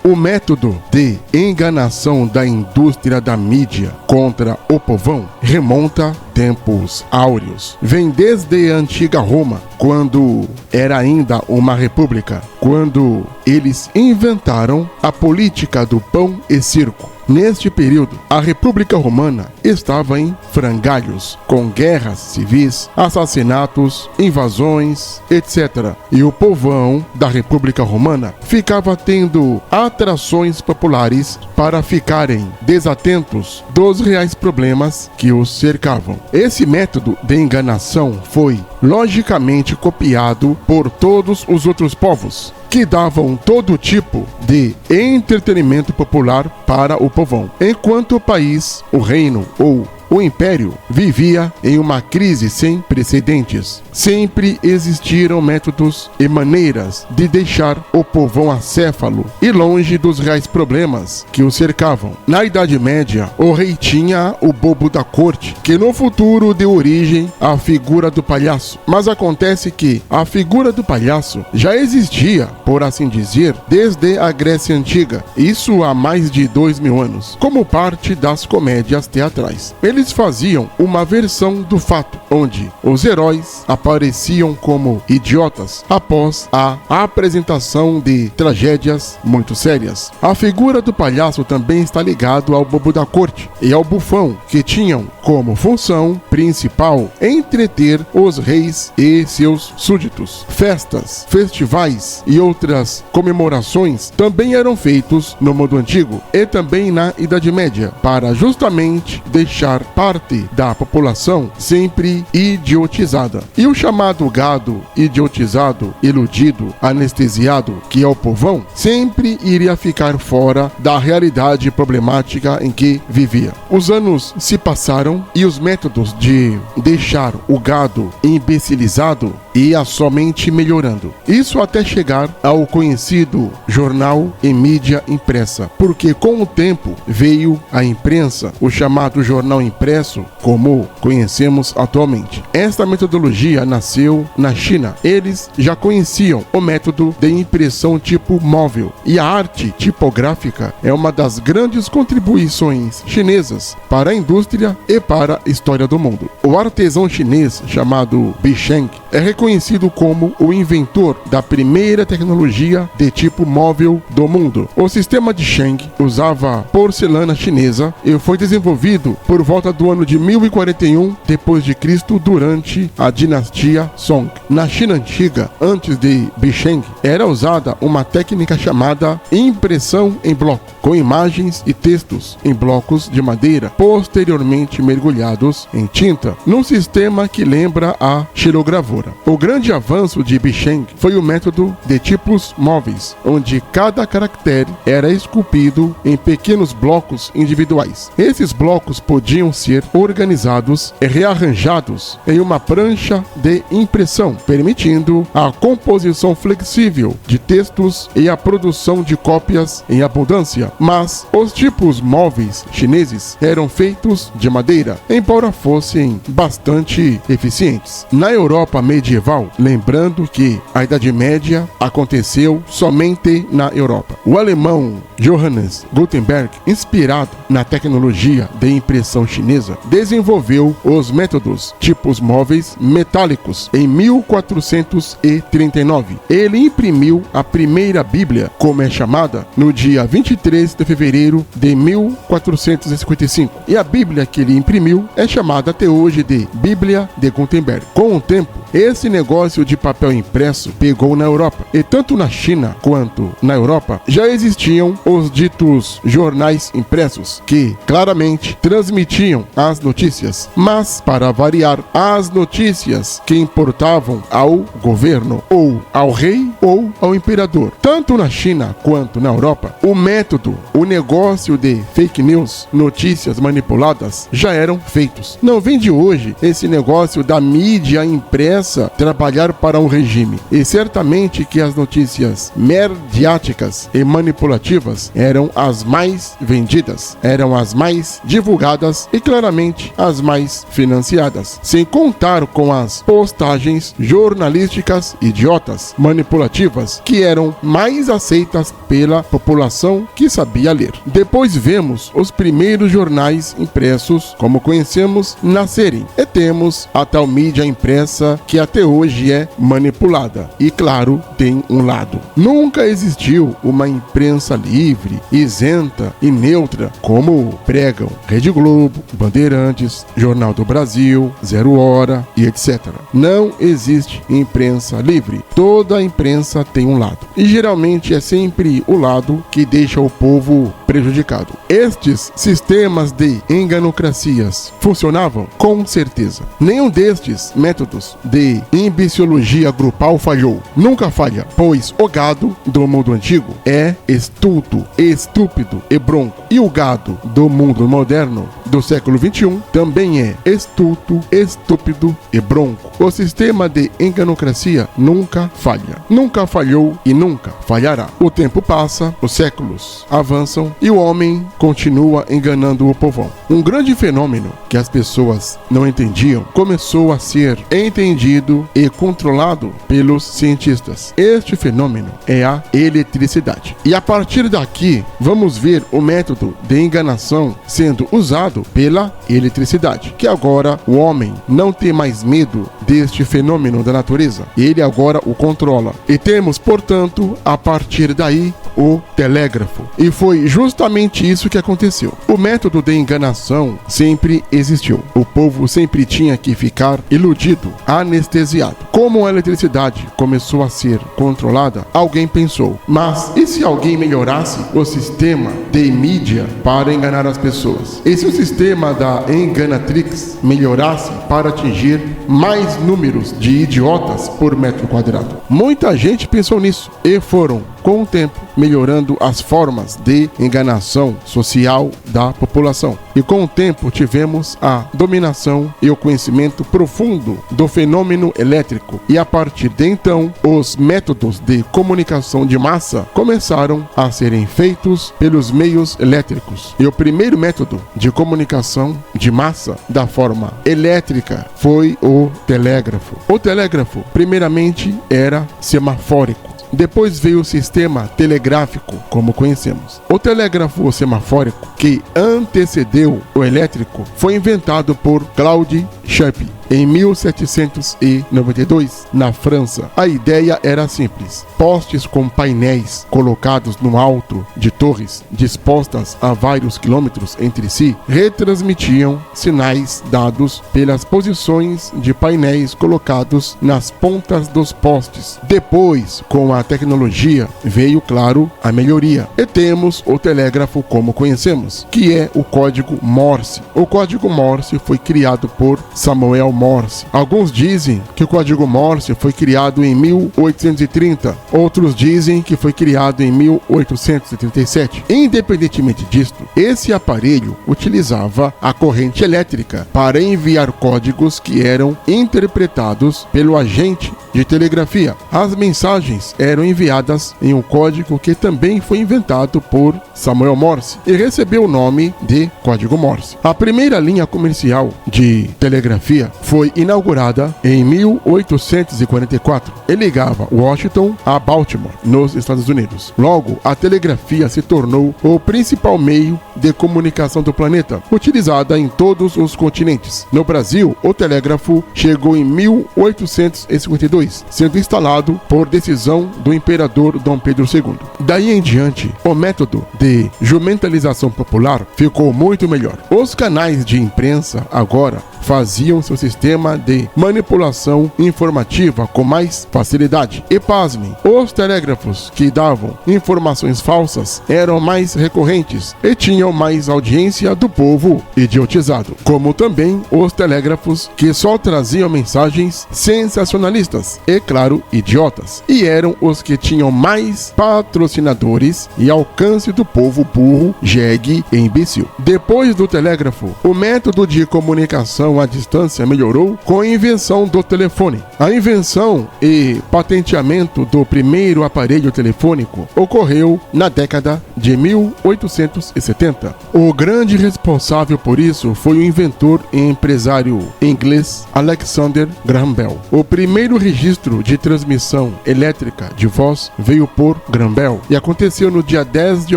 O método de enganação da indústria da mídia contra o povão remonta tempos áureos. Vem desde a antiga Roma, quando era ainda uma república, quando eles inventaram a política do pão e circo. Neste período, a República Romana estava em frangalhos, com guerras civis, assassinatos, invasões, etc. E o povão da República Romana ficava tendo atrações populares para ficarem desatentos dos reais problemas que os cercavam. Esse método de enganação foi logicamente copiado por todos os outros povos, que davam todo tipo de entretenimento popular para o povão, enquanto o país, o reino ou o império vivia em uma crise sem precedentes. Sempre existiram métodos e maneiras de deixar o povão acéfalo e longe dos reais problemas que o cercavam. Na Idade Média, o rei tinha o bobo da corte, que no futuro deu origem à figura do palhaço. Mas acontece que a figura do palhaço já existia, por assim dizer, desde a Grécia Antiga, isso há mais de 2000 anos, como parte das comédias teatrais. Eles faziam uma versão do fato, onde os heróis apareciam como idiotas após a apresentação de tragédias muito sérias. A figura do palhaço também está ligado ao bobo da corte e ao bufão, que tinham como função principal entreter os reis e seus súditos. Festas, festivais e outras comemorações também eram feitos no mundo antigo e também na Idade Média, para justamente deixar parte da população sempre idiotizada. E o chamado gado idiotizado, iludido, anestesiado, que é o povão, sempre iria ficar fora da realidade problemática em que vivia. Os anos se passaram e os métodos de deixar o gado imbecilizado ia somente melhorando. Isso até chegar ao conhecido jornal e mídia impressa, porque com o tempo veio a imprensa, o chamado jornal impresso, como conhecemos atualmente. Esta metodologia nasceu na China. Eles já conheciam o método de impressão tipo móvel, e a arte tipográfica é uma das grandes contribuições chinesas para a indústria e para a história do mundo. O artesão chinês chamado Bisheng é reconhecido como o inventor da primeira tecnologia de tipo móvel do mundo. O sistema de Sheng usava porcelana chinesa e foi desenvolvido por volta do ano de 1041 d.C. durante a dinastia Song. Na China antiga, antes de Bisheng, era usada uma técnica chamada impressão em bloco, com imagens e textos em blocos de madeira, posteriormente mergulhados em tinta, num sistema que lembra a xilogravura. O grande avanço de Bisheng foi o método de tipos móveis, onde cada caractere era esculpido em pequenos blocos individuais. Esses blocos podiam ser organizados e rearranjados em uma prancha de impressão, permitindo a composição flexível de textos e a produção de cópias em abundância. Mas os tipos móveis chineses eram feitos de madeira, embora fossem bastante eficientes. Na Europa medieval, lembrando que a Idade Média aconteceu somente na Europa, o alemão Johannes Gutenberg, inspirado na tecnologia de impressão chinesa, desenvolveu os métodos tipos móveis metálicos em 1439. Ele imprimiu a primeira Bíblia, como é chamada, no dia 23 de fevereiro de 1455. E a Bíblia que ele imprimiu é chamada até hoje de Bíblia de Gutenberg. Com o tempo, esse negócio de papel impresso pegou na Europa, e tanto na China quanto na Europa já existiam os ditos jornais impressos, que claramente transmitiam as notícias, mas, para variar, as notícias que importavam ao governo, ou ao rei, ou ao imperador. Tanto na China quanto na Europa, o método, o negócio de fake news, notícias manipuladas, já eram feitos. Não vem de hoje esse negócio da mídia impressa interessa trabalhar para um regime, e certamente que as notícias mediáticas e manipulativas eram as mais vendidas, eram as mais divulgadas e claramente as mais financiadas, sem contar com as postagens jornalísticas idiotas, manipulativas, que eram mais aceitas pela população que sabia ler. Depois vemos os primeiros jornais impressos, como conhecemos, nascerem, e temos a tal mídia impressa que até hoje é manipulada e, claro, tem um lado. Nunca existiu uma imprensa livre, isenta e neutra como pregam Rede Globo, Bandeirantes, Jornal do Brasil, Zero Hora e etc. Não existe imprensa livre. Toda a imprensa tem um lado, e geralmente é sempre o lado que deixa o povo prejudicado. Estes sistemas de enganocracias funcionavam? Com certeza. Nenhum destes métodos de imbeciologia grupal falhou. Nunca falha, pois o gado do mundo antigo é estulto, estúpido e bronco. E o gado do mundo moderno do século XXI também é estulto, estúpido e bronco. O sistema de enganocracia nunca falha. Nunca falhou e nunca falhará. O tempo passa, os séculos avançam e o homem continua enganando o povão. Um grande fenômeno que as pessoas não entendiam começou a ser entendido e controlado pelos cientistas. Este fenômeno é a eletricidade. E a partir daqui, vamos ver o método de enganação sendo usado pela eletricidade, que agora o homem não tem mais medo deste fenômeno da natureza. Ele agora o controla. E temos, portanto, a partir daí, o telégrafo. E foi justamente isso que aconteceu. O método de enganação sempre existiu. O povo sempre tinha que ficar iludido, anestesiado. Como a eletricidade começou a ser controlada, alguém pensou, mas e se alguém melhorasse o sistema de mídia para enganar as pessoas? E se o sistema da enganatrix melhorasse para atingir mais números de idiotas por metro quadrado? Muita gente pensou nisso e foram, com o tempo, melhorando as formas de enganação social da população. E com o tempo tivemos a dominação e o conhecimento profundo do fenômeno elétrico. E a partir de então, os métodos de comunicação de massa começaram a serem feitos pelos meios elétricos. E o primeiro método de comunicação de massa da forma elétrica foi o telégrafo. O telégrafo, primeiramente, era semafórico. Depois veio o sistema telegráfico, como conhecemos. O telégrafo semafórico, que antecedeu o elétrico, foi inventado por Claude Sharp em 1792, na França. A ideia era simples. Postes com painéis colocados no alto de torres, dispostas a vários quilômetros entre si, retransmitiam sinais dados pelas posições de painéis colocados nas pontas dos postes. Depois, com a tecnologia, veio, claro, a melhoria. E temos o telégrafo como conhecemos, que é o código Morse. O código Morse foi criado por Samuel Morse. Alguns dizem que o código Morse foi criado em 1830, outros dizem que foi criado em 1837. Independentemente disto, esse aparelho utilizava a corrente elétrica para enviar códigos que eram interpretados pelo agente de telegrafia. As mensagens eram enviadas em um código que também foi inventado por Samuel Morse e recebeu o nome de código Morse. A primeira linha comercial de telegrafia foi inaugurada em 1844 e ligava Washington a Baltimore, nos Estados Unidos. Logo, a telegrafia se tornou o principal meio de comunicação do planeta, utilizada em todos os continentes. No Brasil, o telégrafo chegou em 1852, sendo instalado por decisão do imperador Dom Pedro II. Daí em diante, o método de jumentalização popular ficou muito melhor. Os canais de imprensa agora faziam seu sistema de manipulação informativa com mais facilidade. E pasmem, os telégrafos que davam informações falsas eram mais recorrentes e tinham mais audiência do povo idiotizado, como também os telégrafos que só traziam mensagens sensacionalistas felizes e, claro, idiotas. E eram os que tinham mais patrocinadores e alcance do povo burro, jegue e imbecil. Depois do telégrafo, o método de comunicação à distância melhorou com a invenção do telefone. A invenção e patenteamento do primeiro aparelho telefônico ocorreu na década de 1870. O grande responsável por isso foi o inventor e empresário inglês Alexander Graham Bell. O primeiro registro de transmissão elétrica de voz veio por Graham Bell e aconteceu no dia 10 de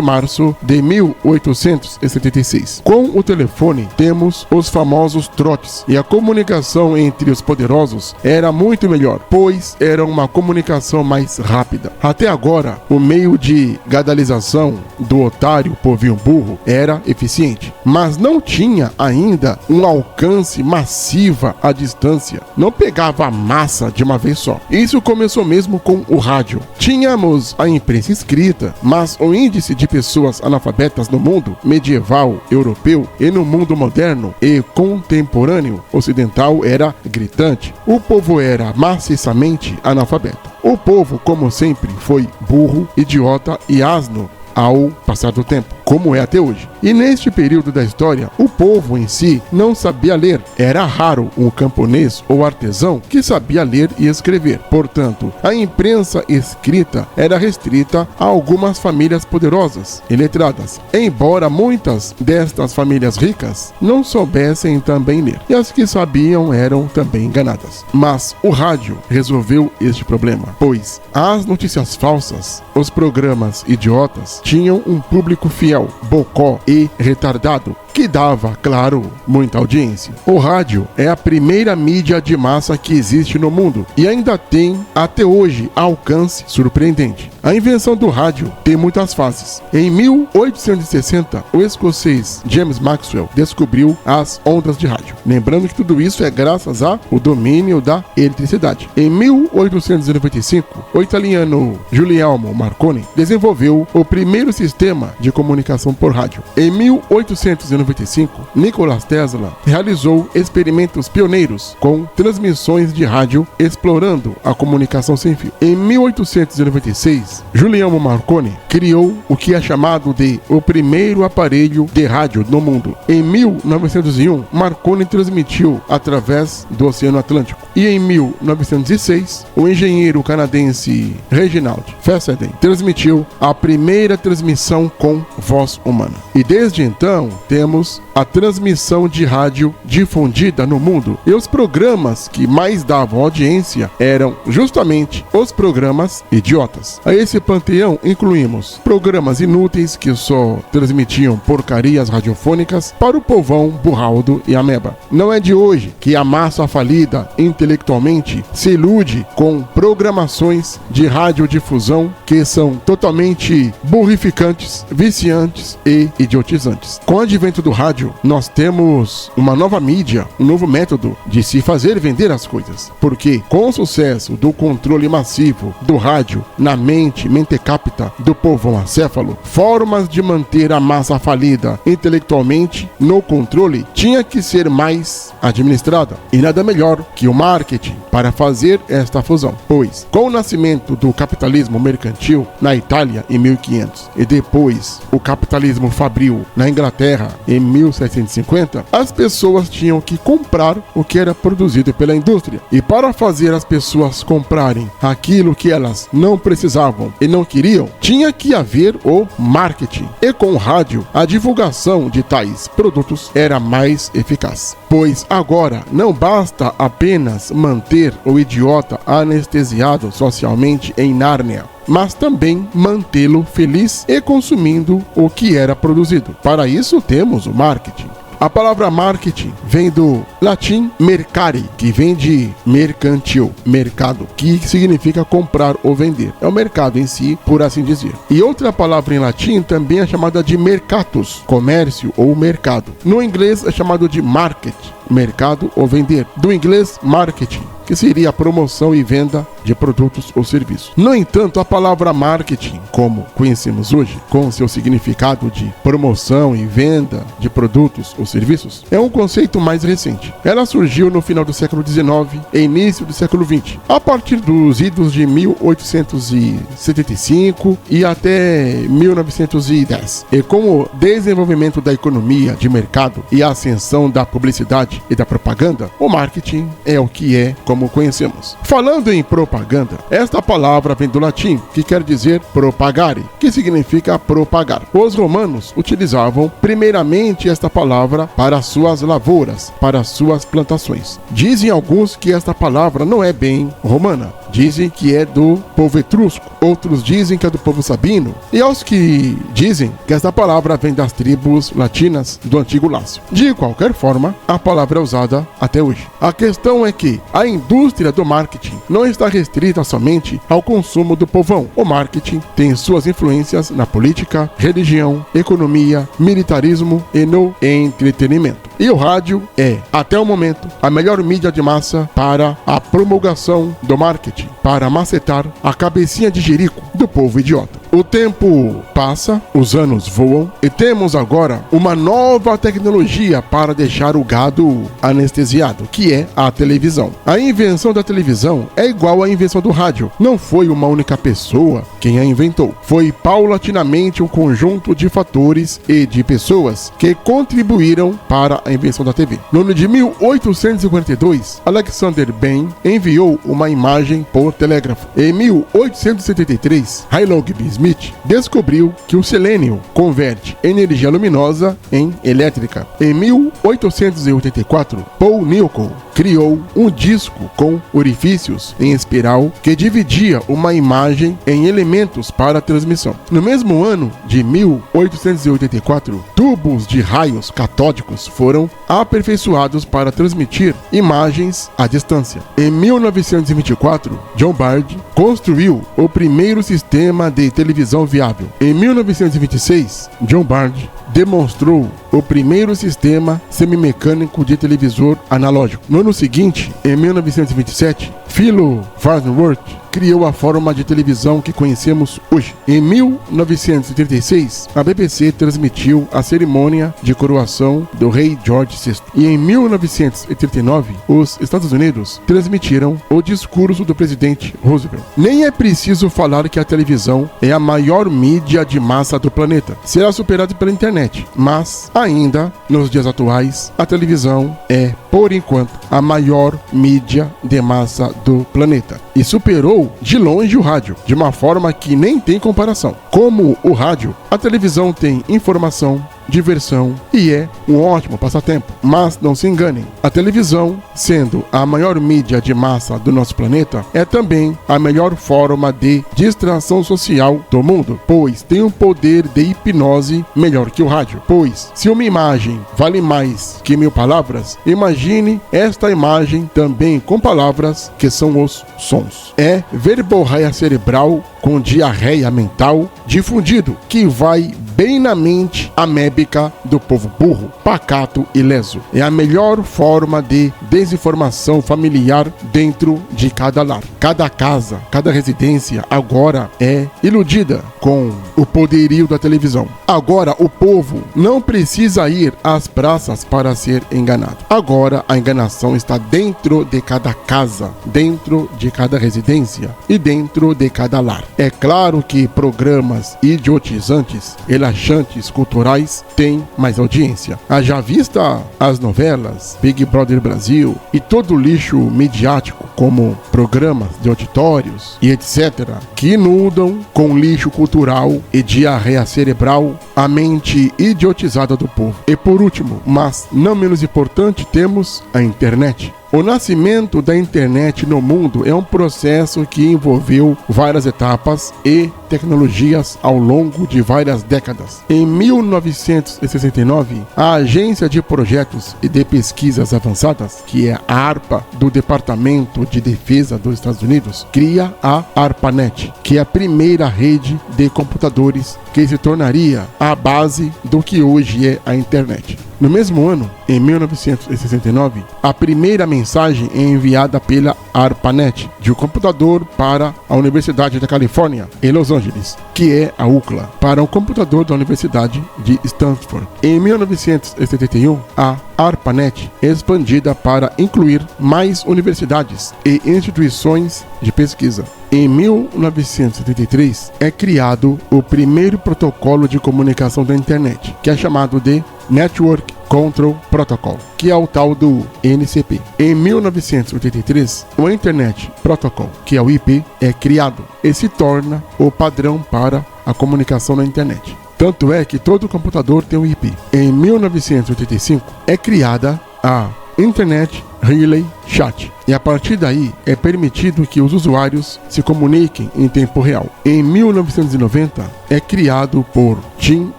março de 1876. Com o telefone, temos os famosos trotes, e a comunicação entre os poderosos era muito melhor, pois era uma comunicação mais rápida. Até agora, o meio de gadalização do otário povinho burro era eficiente, mas não tinha ainda um alcance massiva à distância. Não pegava a massa de uma vez só. Isso começou mesmo com o rádio. Tínhamos a imprensa escrita, mas o índice de pessoas analfabetas no mundo medieval, europeu e no mundo moderno e contemporâneo ocidental era gritante. O povo era maciçamente analfabeto. O povo, como sempre, foi burro, idiota e asno ao passar do tempo, como é até hoje. E neste período da história, o povo em si não sabia ler. Era raro um camponês ou artesão que sabia ler e escrever. Portanto, a imprensa escrita era restrita a algumas famílias poderosas e letradas, embora muitas destas famílias ricas não soubessem também ler, e as que sabiam eram também enganadas. Mas o rádio resolveu este problema, pois as notícias falsas, os programas idiotas, tinham um público fiel, bocó e retardado, que dava, claro, muita audiência. O rádio é a primeira mídia de massa que existe no mundo e ainda tem, até hoje, alcance surpreendente. A invenção do rádio tem muitas fases. Em 1860, o escocês James Maxwell descobriu as ondas de rádio. Lembrando que tudo isso é graças ao domínio da eletricidade. Em 1895, o italiano Guglielmo Marconi desenvolveu o primeiro sistema de comunicação por rádio. Em 1895, Nikola Tesla realizou experimentos pioneiros com transmissões de rádio explorando a comunicação sem fio. Em 1896, Guglielmo Marconi criou o que é chamado de o primeiro aparelho de rádio no mundo. Em 1901, Marconi transmitiu através do Oceano Atlântico. E em 1906, o engenheiro canadense Reginald Fessenden transmitiu a primeira transmissão com voz humana. E desde então, temos a transmissão de rádio difundida no mundo. E os programas que mais davam audiência eram justamente os programas idiotas. A esse panteão incluímos programas inúteis que só transmitiam porcarias radiofônicas para o povão burraldo e ameba. Não é de hoje que a massa falida intelectualmente se ilude com programações de radiodifusão que são totalmente burrificantes, viciantes e idiotizantes. Com o advento do rádio, nós temos uma nova mídia, um novo método de se fazer vender as coisas. Porque com o sucesso do controle massivo do rádio na mente mentecapta do povão acéfalo, formas de manter a massa falida intelectualmente no controle tinha que ser mais administrada. E nada melhor que o marketing para fazer esta fusão. Pois, com o nascimento do capitalismo mercantil na Itália em 1500 e depois o capitalismo fabril na Inglaterra em 1750, as pessoas tinham que comprar o que era produzido pela indústria. E para fazer as pessoas comprarem aquilo que elas não precisavam e não queriam, tinha que haver o marketing. E com o rádio, a divulgação de tais produtos era mais eficaz. Pois agora não basta apenas manter o idiota anestesiado socialmente em Nárnia, mas também mantê-lo feliz e consumindo o que era produzido. Para isso temos o marketing. A palavra marketing vem do latim mercare, que vem de mercantil, mercado, que significa comprar ou vender. É o mercado em si, por assim dizer. E outra palavra em latim também é chamada de mercatus, comércio ou mercado. No inglês é chamado de market, mercado ou vender. Do inglês marketing. que seria a promoção e venda de produtos ou serviços. No entanto, a palavra marketing, como conhecemos hoje, com seu significado de promoção e venda de produtos ou serviços, é um conceito mais recente. Ela surgiu no final do século XIX e início do século XX, a partir dos idos de 1875 e até 1910. E com o desenvolvimento da economia de mercado e a ascensão da publicidade e da propaganda, o marketing é o que é como conhecemos. Falando em propaganda, esta palavra vem do latim, que quer dizer propagare, que significa propagar. Os romanos utilizavam primeiramente esta palavra para suas lavouras, para suas plantações. Dizem alguns que esta palavra não é bem romana. Dizem que é do povo etrusco, outros dizem que é do povo sabino, e aos que dizem que esta palavra vem das tribos latinas do antigo Lácio. De qualquer forma, a palavra é usada até hoje. A questão é que a indústria do marketing não está restrita somente ao consumo do povão. O marketing tem suas influências na política, religião, economia, militarismo e no entretenimento. E o rádio é, até o momento, a melhor mídia de massa para a promulgação do marketing, para macetar a cabecinha de jerico do povo idiota. O tempo passa, os anos voam e temos agora uma nova tecnologia para deixar o gado anestesiado, que é a televisão. A invenção da televisão é igual à invenção do rádio. Não foi uma única pessoa quem a inventou. Foi paulatinamente um conjunto de fatores e de pessoas que contribuíram para a invenção da TV. No ano de 1842, Alexander Bain enviou uma imagem por telégrafo. Em 1873, Highlogsby Smith descobriu que o selênio converte energia luminosa em elétrica. Em 1884, Paul Newcomb criou um disco com orifícios em espiral que dividia uma imagem em elementos para transmissão. No mesmo ano de 1884, tubos de raios catódicos foram aperfeiçoados para transmitir imagens à distância. Em 1924, John Bard construiu o primeiro sistema de televisão viável. Em 1926, John Bard demonstrou o primeiro sistema semimecânico de televisor analógico. No ano seguinte, em 1927, Philo Farnsworth criou a forma de televisão que conhecemos hoje. Em 1936, a BBC transmitiu a cerimônia de coroação do rei George VI. E em 1939, os Estados Unidos transmitiram o discurso do presidente Roosevelt. Nem é preciso falar que a televisão é a maior mídia de massa do planeta. Será superada pela internet, mas ainda, nos dias atuais, a televisão é, por enquanto, a maior mídia de massa do planeta. E superou de longe o rádio, de uma forma que nem tem comparação. Como o rádio, a televisão tem informação, diversão e é um ótimo passatempo. Mas não se enganem, a televisão, sendo a maior mídia de massa do nosso planeta, é também a melhor forma de distração social do mundo, pois tem um poder de hipnose melhor que o rádio. Pois, se uma imagem vale mais que 1000 palavras, imagine esta imagem também com palavras que são os sons. É verborreia cerebral com diarreia mental difundido, que vai bem na mente amébica do povo burro, pacato e leso. É a melhor forma de desinformação familiar dentro de cada lar. Cada casa, cada residência agora é iludida com o poderio da televisão. Agora o povo não precisa ir às praças para ser enganado. Agora a enganação está dentro de cada casa, dentro de cada residência e dentro de cada lar. É claro que programas idiotizantes, relaxantes, culturais têm mais audiência. Haja vista as novelas, Big Brother Brasil e todo o lixo midiático, como programas de auditórios e etc., que inundam com lixo cultural e diarreia cerebral a mente idiotizada do povo. E por último, mas não menos importante, temos a internet. O nascimento da internet no mundo é um processo que envolveu várias etapas e tecnologias ao longo de várias décadas. Em 1969, a Agência de Projetos e de Pesquisas Avançadas, que é a ARPA do Departamento de Defesa dos Estados Unidos, cria a ARPANET, que é a primeira rede de computadores que se tornaria a base do que hoje é a internet. No mesmo ano, em 1969, a primeira mensagem é enviada pela ARPANET, de um computador para a Universidade da Califórnia, em Los Angeles, que é a UCLA, para um computador da Universidade de Stanford. Em 1971, a ARPANET é expandida para incluir mais universidades e instituições de pesquisa. Em 1973, é criado o primeiro protocolo de comunicação da internet, que é chamado de Network Control Protocol, que é o tal do NCP. Em 1983, o Internet Protocol, que é o IP, é criado e se torna o padrão para a comunicação na internet. Tanto é que todo computador tem um IP. Em 1985, é criada a Internet Relay Chat, e a partir daí é permitido que os usuários se comuniquem em tempo real. Em 1990 é criado por Tim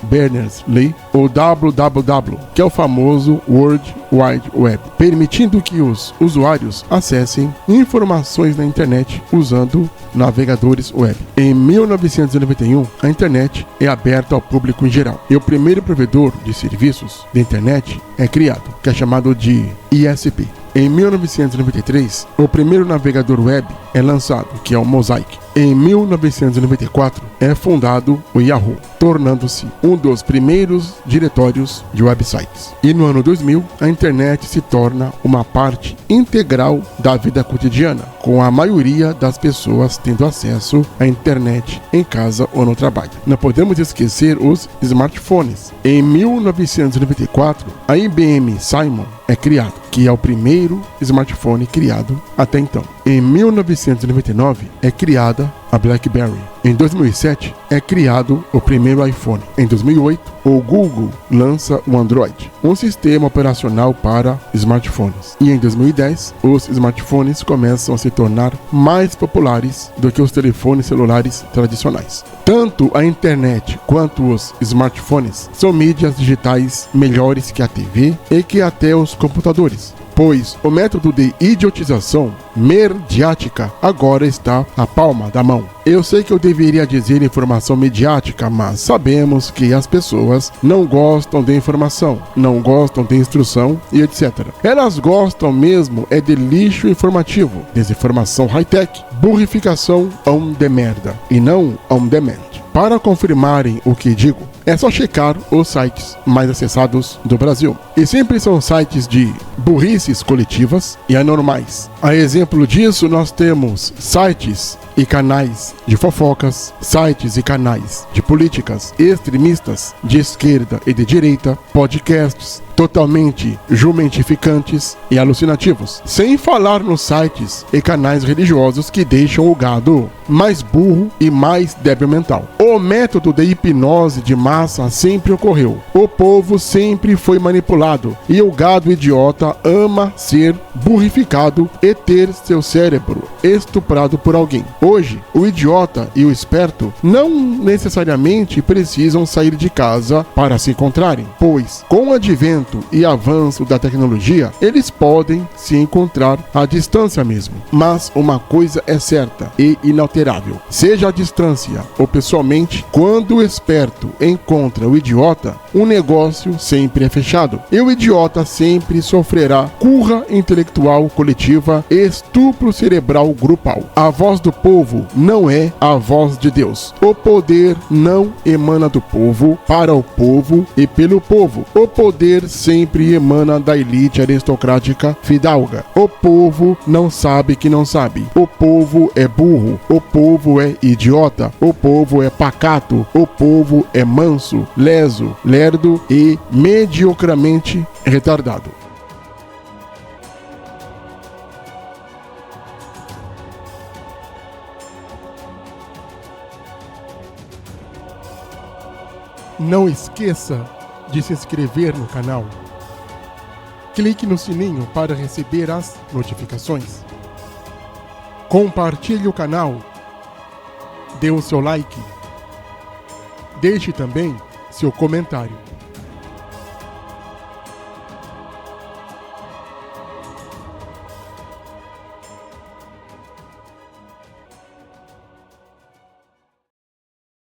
Berners-Lee o WWW, que é o famoso World Wide Web, permitindo que os usuários acessem informações na internet usando navegadores web. Em 1991, a internet é aberta ao público em geral, e o primeiro provedor de serviços de internet é criado, que é chamado de ISP. Em 1993, o primeiro navegador web é lançado, que é o Mosaic. Em 1994, é fundado o Yahoo, tornando-se um dos primeiros diretórios de websites. E no ano 2000, a internet se torna uma parte integral da vida cotidiana, com a maioria das pessoas tendo acesso à internet em casa ou no trabalho. Não podemos esquecer os smartphones. Em 1994, a IBM Simon é criado, que é o primeiro smartphone criado até então. Em 1999, é criada a BlackBerry. Em 2007, é criado o primeiro iPhone. Em 2008, o Google lança o Android, um sistema operacional para smartphones. E em 2010, os smartphones começam a se tornar mais populares do que os telefones celulares tradicionais. Tanto a internet quanto os smartphones são mídias digitais melhores que a TV e que até os computadores, pois o método de idiotização mediática agora está à palma da mão. Eu sei que eu deveria dizer informação mediática, mas sabemos que as pessoas não gostam de informação, não gostam de instrução e etc. Elas gostam mesmo é de lixo informativo, desinformação high-tech, burrificação on the merda e não on demand. Para confirmarem o que digo, é só checar os sites mais acessados do Brasil. E sempre são sites de burrices coletivas e anormais. A exemplo disso, nós temos sites e canais de fofocas, sites e canais de políticas extremistas de esquerda e de direita, podcasts totalmente jumentificantes e alucinativos, sem falar nos sites e canais religiosos que deixam o gado mais burro e mais débil mental. O método de hipnose de massa sempre ocorreu. O povo sempre foi manipulado e o gado idiota ama ser burrificado e ter seu cérebro estuprado por alguém. Hoje, o idiota e o esperto não necessariamente precisam sair de casa para se encontrarem, pois com o advento e avanço da tecnologia, eles podem se encontrar à distância mesmo. Mas uma coisa é certa e inalterável: seja à distância ou pessoalmente, quando o esperto encontra o idiota, o negócio sempre é fechado. E o idiota sempre sofrerá curra intelectual coletiva e estupro cerebral grupal. A voz do povo não é a voz de Deus. O poder não emana do povo, para o povo e pelo povo. O poder sempre emana da elite aristocrática fidalga. O povo não sabe que não sabe. O povo é burro. O povo é idiota. O povo é pacato. O povo é manso, leso, lerdo e mediocramente retardado. Não esqueça de se inscrever no canal. Clique no sininho para receber as notificações. Compartilhe o canal. Dê o seu like. Deixe também seu comentário.